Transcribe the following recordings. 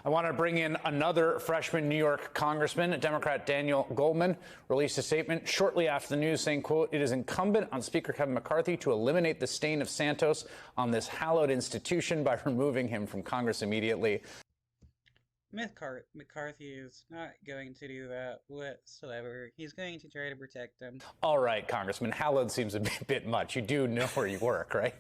I want to bring in another freshman New York congressman. Democrat Daniel Goldman released a statement shortly after the news saying, quote, "It is incumbent on Speaker Kevin McCarthy to eliminate the stain of Santos on this hallowed institution by removing him from Congress immediately." McCarthy is not going to do that whatsoever. He's going to try to protect them. All right, Congressman, hallowed seems a bit much. You do know where you work, right?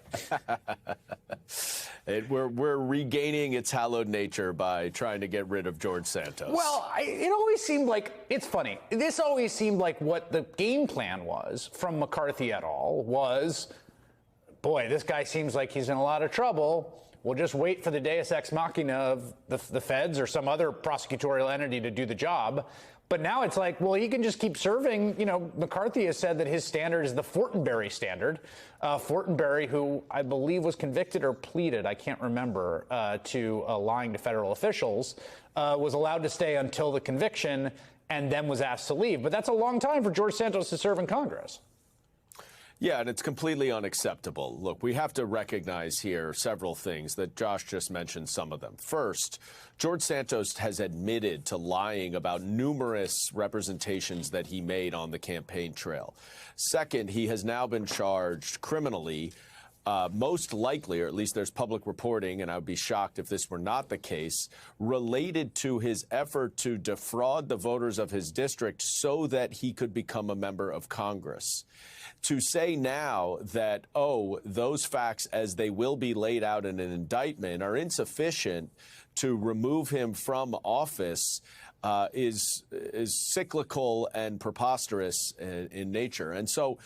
We're regaining its hallowed nature by trying to get rid of George Santos. Well, it always seemed like, it's funny, this always seemed like what the game plan was from McCarthy et al. Was, boy, this guy seems like he's in a lot of trouble. We'll just wait for the deus ex machina of the feds or some other prosecutorial entity to do the job. But now it's like, well, he can just keep serving. You know, McCarthy has said that his standard is the Fortenberry standard. Fortenberry, who I believe was convicted or pleaded, I can't remember, to lying to federal officials, was allowed to stay until the conviction and then was asked to leave. But that's a long time for George Santos to serve in Congress. Yeah, and it's completely unacceptable. Look, we have to recognize here several things that Josh just mentioned, some of them. First, George Santos has admitted to lying about numerous representations that he made on the campaign trail. Second, he has now been charged criminally, most likely, or at least there's public reporting, and I would be shocked if this were not the case, related to his effort to defraud the voters of his district so that he could become a member of Congress. To say now that, oh, those facts as they will be laid out in an indictment are insufficient to remove him from office is cyclical and preposterous in nature. And so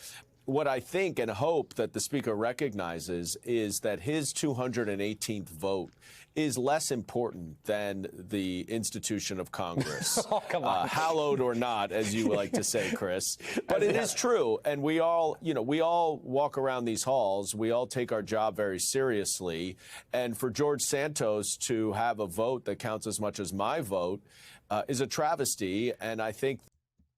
what I think and hope that the Speaker recognizes is that his 218th vote is less important than the institution of Congress. Oh, come on. Hallowed or not, as you like to say, Chris. But it is true. And we all walk around these halls. We all take our job very seriously. And for George Santos to have a vote that counts as much as my vote is a travesty. And I think.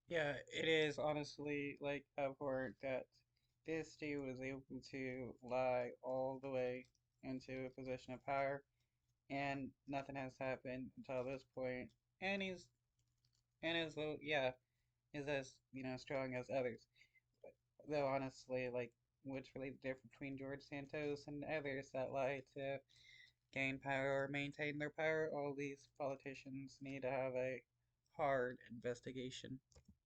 Yeah, it is honestly like abhorrent that this dude was able to lie all the way into a position of power, and nothing has happened until this point. And his vote, yeah, is as strong as others. Though honestly, like, what's really the difference between George Santos and others that lie to gain power or maintain their power? All these politicians need to have a hard investigation.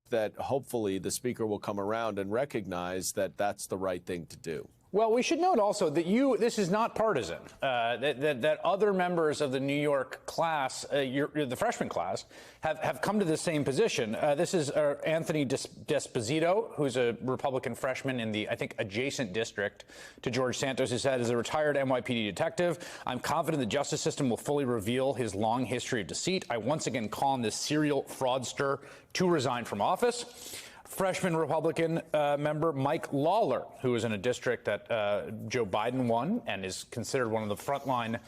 That hopefully the Speaker will come around and recognize that that's the right thing to do. Well, we should note also that this is not partisan, that other members of the New York class, the freshman class, have come to the same position. This is Anthony D'Esposito, who's a Republican freshman in the, I think, adjacent district to George Santos, who said, as a retired NYPD detective, I'm confident the justice system will fully reveal his long history of deceit. I once again call on this serial fraudster to resign from office. Freshman Republican member Mike Lawler, who is in a district that Joe Biden won and is considered one of the frontline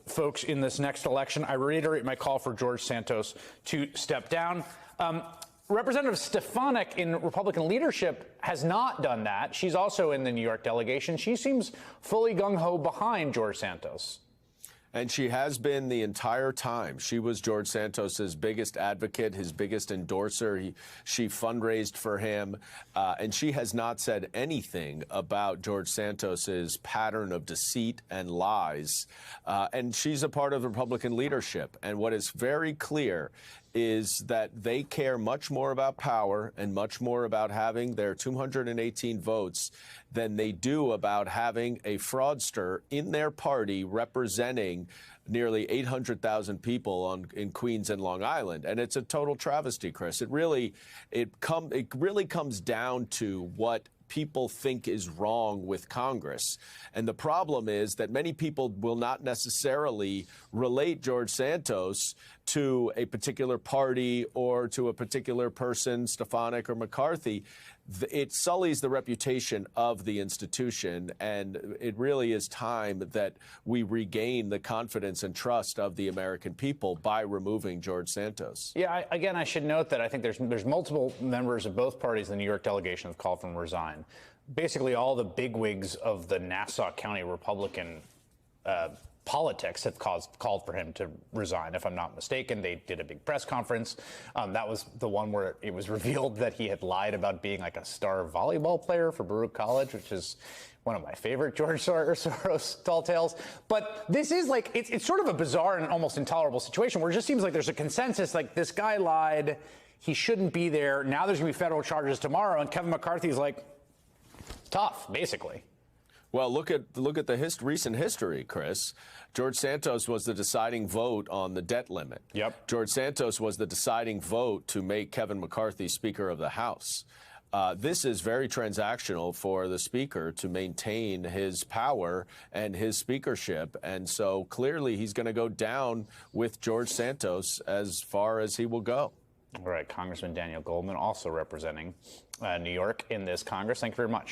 folks in this next election. I reiterate my call for George Santos to step down. Representative Stefanik in Republican leadership has not done that. She's also in the New York delegation. She seems fully gung-ho behind George Santos. And she has been the entire time. She was George Santos's biggest advocate, his biggest endorser. She fundraised for him, and she has not said anything about George Santos's pattern of deceit and lies. And she's a part of the Republican leadership. And what is very clear is that they care much more about power and much more about having their 218 votes than they do about having a fraudster in their party representing nearly 800,000 people in Queens and Long Island. And it's a total travesty, Chris. It really comes down to what people think is wrong with Congress. And the problem is that many people will not necessarily relate George Santos to a particular party or to a particular person, Stefanik or McCarthy. It sullies the reputation of the institution, and it really is time that we regain the confidence and trust of the American people by removing George Santos. Yeah, again, I should note that I think there's multiple members of both parties in the New York delegation have called for him to resign. Basically, all the bigwigs of the Nassau County Republican politics have called for him to resign, if I'm not mistaken. They did a big press conference. That was the one where it was revealed that he had lied about being like a star volleyball player for Baruch College, which is one of my favorite George Soros tall tales. But this is like, it's sort of a bizarre and almost intolerable situation where it just seems like there's a consensus, like this guy lied, he shouldn't be there. Now there's going to be federal charges tomorrow, and Kevin McCarthy's like, tough, basically. Well, look at the recent history, Chris. George Santos was the deciding vote on the debt limit. Yep. George Santos was the deciding vote to make Kevin McCarthy Speaker of the House. This is very transactional for the Speaker to maintain his power and his speakership. And so clearly he's going to go down with George Santos as far as he will go. All right, Congressman Daniel Goldman also representing New York in this Congress. Thank you very much.